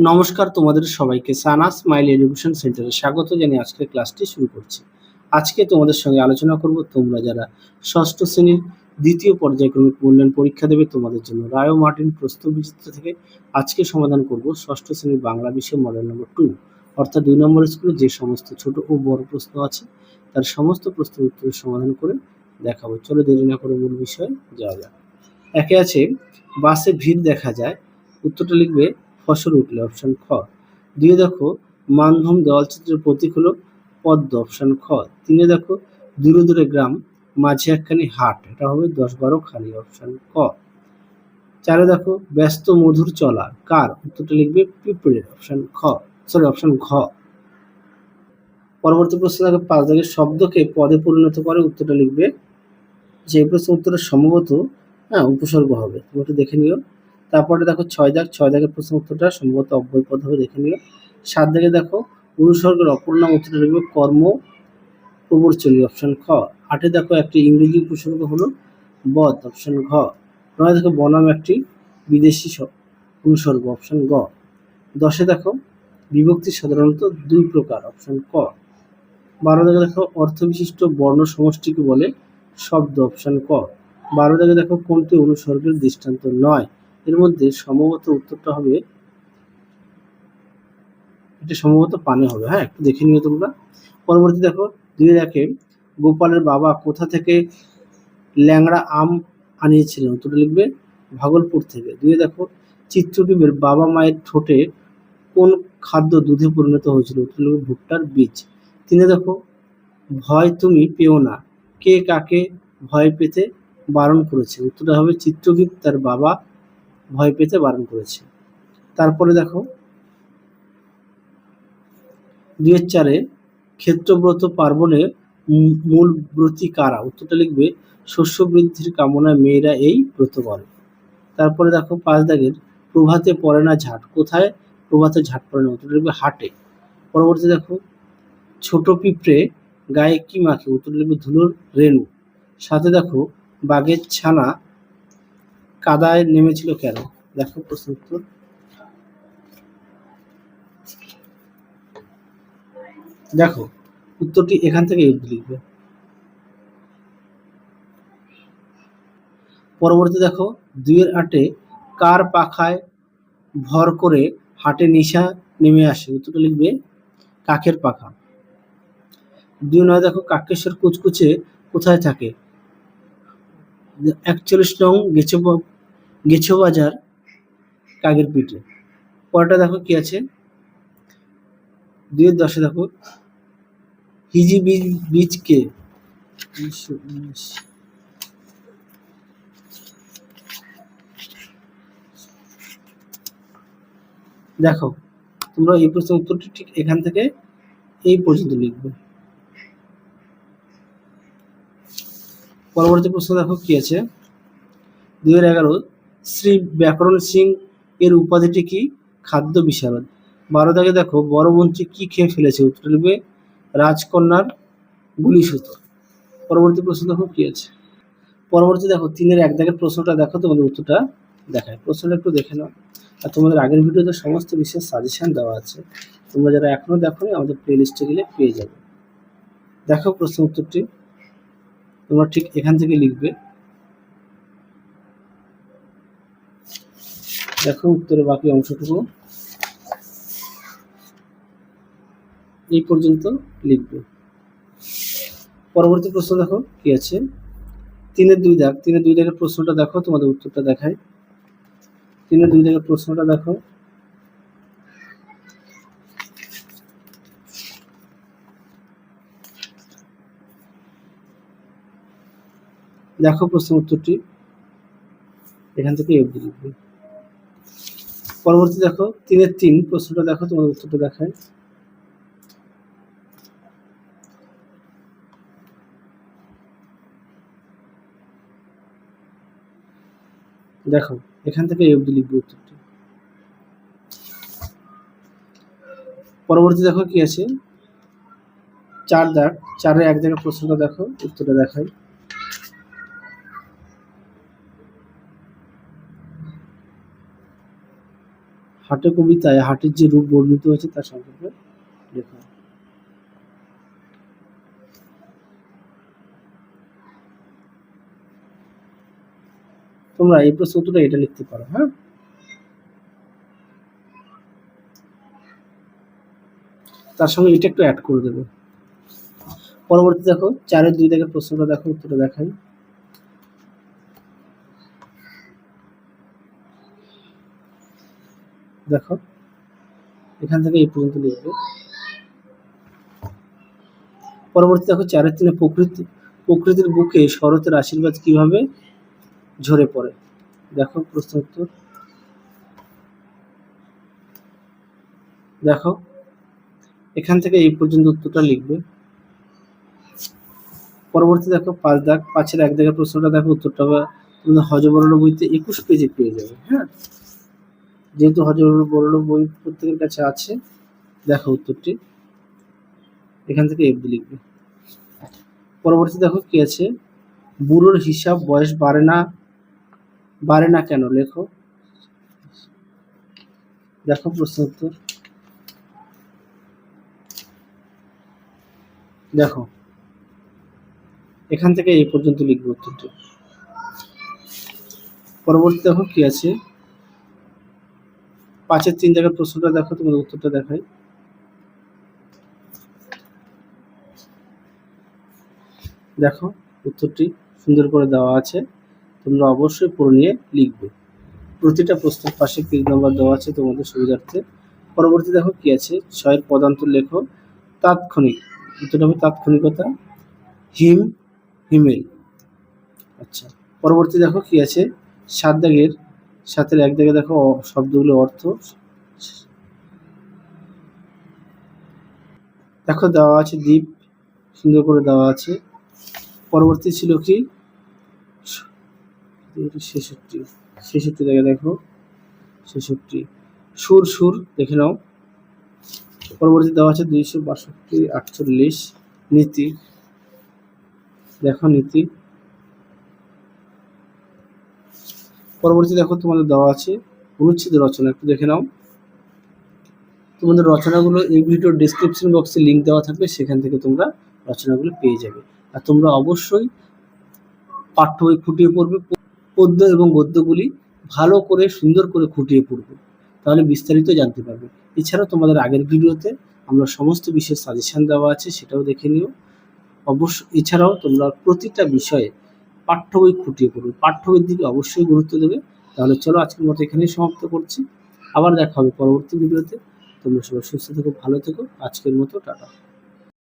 নমস্কার তোমাদের সবাইকে সানা স্মাইল এডুকেশন সেন্টারে স্বাগত জানিয়ে আজকের ক্লাসটি শুরু করছি। আজকে তোমাদের সঙ্গে আলোচনা করব তোমরা যারা ষষ্ঠ শ্রেণীর দ্বিতীয় পর্যায়ক্রমিক মূল্যায়ন পরীক্ষা দেবে তোমাদের জন্য রায় ও মার্টিন প্রশ্নবিচিত্র থেকে আজকে সমাধান করব ষষ্ঠ শ্রেণীর বাংলা বিষয় মডেল নম্বর 2 অর্থাৎ 2 নম্বর স্কুলে যে সমস্ত ছোট ও বড় প্রশ্ন আছে তার সমস্ত প্রশ্নের উত্তরের সমাধান করে দেখাবো। চলো দেরি না করে মূল বিষয়ে যাওয়া যাক। একে আছে বাসে ভিড় দেখা যায়, উত্তরটা লিখবে ফসল উঠলে অপশন খ। দুইয়ে দেখো মানভূম দেওয়ালচিত্রের প্রতীক হলো পদ্ম অপশন খ। তিনে দেখো দূরে দূরে গ্রাম মাঝে একখানি হাট, এটা হবে 10-12 খালি অপশন ক। চারে দেখো ব্যস্ত মধুর চলা কার, উত্তরটা লিখবে পিঁপড়ের অপশন ঘ। পরবর্তী প্রশ্ন দেখো 5 দাগের শব্দকে পদে পরিণত করে, উত্তরটা লিখবে যে প্রশ্নের উত্তরটা সম্ভবত উপসর্গ হবে, তুমি একটু দেখে নিও। তারপরে দেখো 6 দাগের প্রশ্ন উত্তরটা সম্ভবত অব্যয় পদ হবে, দেখে নিও। 7 দাগে দেখো অনুসর্গের অপর নাম, উত্তরটা লিখবে কর্ম প্রবর্চনী অপশন খ। 8 দেখো একটি ইংরেজি উপসর্গ হলো বদ অপশন ঘ। 9 দেখো বনাম একটি বিদেশি অনুসর্গ অপশন গ। 10 দেখো বিভক্তি সাধারণত 2 প্রকার অপশন ক। 12 দাগে দেখো অর্থবিশিষ্ট বর্ণ সমষ্টিকে বলে শব্দ অপশন ক। 12 দাগে দেখো কোনটি অনুসর্গের দৃষ্টান্ত নয়, এর মধ্যে সম্ভবত উত্তরটা হবে, এটা সম্ভবত পানি হবে, একটু দেখে নিও তোমরা। পরবর্তী দেখো 2 দেখে গোপালের বাবা কোথা থেকে ল্যাংড়া আম আনিয়েছিলেন, উত্তরটা লিখবে ভাগলপুর থেকে। 2 দেখো চিত্রকীবের বাবা মায়ের ঠোঁটে কোন খাদ্য দুধে পরিণত হয়েছিল, উত্তর লিখবে ভুট্টার বীজ। 3 দেখো ভয় তুমি পেও না, কে কাকে ভয় পেতে বারণ করেছে, উত্তরটা হবে চিত্রকীপ তার বাবা ভয় পেতে বারণ করেছে। তারপরে দেখো 2-4 ক্ষেত্রব্রত পার্বণে মূল ব্রতী কারা, উত্তরটা লিখবে শস্য বৃদ্ধির কামনায় মেয়েরা এই ব্রত করে। তারপরে দেখো 5 দাগের প্রভাতে পড়ে না ঝাঁট, কোথায় প্রভাতে ঝাঁট পড়ে না, উত্তরটা লিখবে হাটে। পরবর্তী দেখো ছোট পিঁপড়ে গায়ে কি মাখে, উত্তরটা লিখবে ধুলোর রেণু। সাথে দেখো বাঘের ছানা কাদায় নেমেছিল কেন, দেখো প্রশ্ন উত্তর। দেখো উত্তরটি এখান থেকে লিখবে। পরবর্তী দেখো 2-8 কার পাখায় ভর করে হাটে নিশা নেমে আসে, উত্তরটা লিখবে কাকের পাখা। 2-9 দেখো কাকেশ্বর কুচকুচে কোথায় থাকে, 41 নং গেছো বাজার কাকের পিঠে। পরেরটা দেখো কি আছে 2-10 দেখো হিজি বীজকে, দেখো তোমরা এই প্রশ্নের উত্তরটি ঠিক এখান থেকে এই পর্যন্ত লিখবে। পরবর্তী প্রশ্ন দেখো কি আছে 2-11 শ্রী ব্যাকরণ সিং এর উপাধিটি কি, খাদ্য বিশারদ। 12 দাগে দেখো বড় মন্ত্রী কি খেয়ে ফেলেছে, উত্তর লিখবে রাজকন্যার গুলিসুতো। পরবর্তী প্রশ্ন দেখো কি আছে, পরবর্তী দেখো 3-1 দাগের প্রশ্নটা দেখো, তোমাদের উত্তরটা দেখায়, প্রশ্নটা একটু দেখে নাও। আর তোমাদের আগের ভিডিওতে সমস্ত বিষয়ের সাজেশন দেওয়া আছে, তোমরা যারা এখনো দেখোনি আমাদের প্লে লিস্টে গেলে পেয়ে যাবে। দেখো প্রশ্ন উত্তরটি তোমরা ঠিক এখান থেকে লিখবে। দেখো উত্তরের বাকি অংশটুকু এই পর্যন্ত লিখবে। পরবর্তী প্রশ্ন দেখো কি আছে 3-2 দাগ, 3-2 দাগের প্রশ্নটা দেখো, তোমাদের উত্তরটা দেখায়। 3-2 দাগের প্রশ্নটা দেখো, দেখো প্রশ্ন উত্তরটি এখান থেকে অবধি লিখবে। পরবর্তী দেখো 3-3 প্রশ্নটা দেখো, তোমাদের উত্তরটা দেখায়। দেখো এখান থেকে এই অবধি লিখবে উত্তরটি। পরবর্তী দেখো কি আছে 4 দাগ, 4-1 দাগের প্রশ্নটা দেখো, উত্তরটা দেখায়। হাটে কবিতায় হাটের যে রূপ বর্ণিত হয়েছে তার সম্পর্কে লেখো। তোমরা এই প্রশ্ন উত্তরটা এটা লিখতে পারো। হ্যাঁ, তার সঙ্গে এটা একটু অ্যাড করে দেবে। পরবর্তী দেখো 4-এর 2 দাগের প্রশ্নটা দেখো, উত্তরটা দেখাই। দেখো এখান থেকে এই পর্যন্ত লিখবে। পরবর্তী দেখো 4-এর 3 প্রকৃতির বুকে শরতের আশীর্বাদ কিভাবে ঝরে পড়ে। দেখো প্রশ্ন উত্তর দেখো, এখান থেকে এই পর্যন্ত উত্তরটা লিখবে। পরবর্তী দেখো 5 দাগ, 5-এর 1 দাগের প্রশ্নটা দেখো, উত্তরটা তোমাদের হযবরল বইতে 21 পেজে পেয়ে যাবে। হ্যাঁ, যেহেতু হযবরল বই প্রত্যেকের কাছে আছে, দেখো উত্তরটি এখান থেকে এফ লিখবে। পরবর্তী দেখো কি আছে, বুড়োর হিসাব বয়স বাড়ে না কেন, লেখো। দেখো প্রশ্ন উত্তর দেখো, এখান থেকে এই পর্যন্ত লিখবে উত্তরটি। পরবর্তী দেখো কি আছে, 5-এর 3 জায়গার প্রশ্নটা দেখো, তোমাদের উত্তরটা দেখাই। দেখো উত্তরটি সুন্দর করে দেওয়া আছে, তোমরা অবশ্যই পড়ে নিয়ে লিখবে। প্রতিটা প্রশ্নের পাশে পেজ নাম্বার দেওয়া আছে তোমাদের সুবিধার্থে। পরবর্তী দেখো কি আছে, 6-এর পদান্তর লেখো। তাৎক্ষণিক, উত্তরটা হবে তাৎক্ষণিকতা, হিমেল। আচ্ছা, পরবর্তী দেখো কি আছে, 7 দাগের 7-এর 1 দাগে দেখো শব্দগুলোর অর্থ দেখো দেওয়া আছে, দ্বীপ সুন্দর করে দেওয়া আছে। পরবর্তী ছিল কি 66 দাগে দেখো, 66 সুর দেখে নাও। পরবর্তী দেওয়া আছে 262, 48 নীতি, দেখো নীতি। পরবর্তী দেখো তোমাদের দেওয়া আছে অনুচ্ছেদ রচনা, একটু দেখে নাও। তোমাদের রচনাগুলো এই ভিডিওর ডেসক্রিপশন বক্সে লিঙ্ক দেওয়া থাকবে, সেখান থেকে তোমরা রচনাগুলো পেয়ে যাবে। আর তোমরা অবশ্যই পাঠ্য বই খুঁটিয়ে পড়বে, পদ্য এবং গদ্যগুলি ভালো করে সুন্দর করে খুঁটিয়ে পড়বে, তাহলে বিস্তারিত জানতে পারবে। এছাড়াও তোমাদের আগের ভিডিওতে আমরা সমস্ত বিষয়ের সাজেশন দেওয়া আছে, সেটাও দেখে নিও। এছাড়াও তোমরা প্রতিটা বিষয়ে পাঠ্য বই খুঁটিয়ে পড়বে, পাঠ্য বইয়ের দিকে অবশ্যই গুরুত্ব দেবে। তাহলে চলো আজকের মতো এখানেই সমাপ্ত করছি, আবার দেখা হবে পরবর্তী ভিডিওতে। তোমরা সবাই সুস্থ থেকো, ভালো থেকো, আজকের মতো টাটা।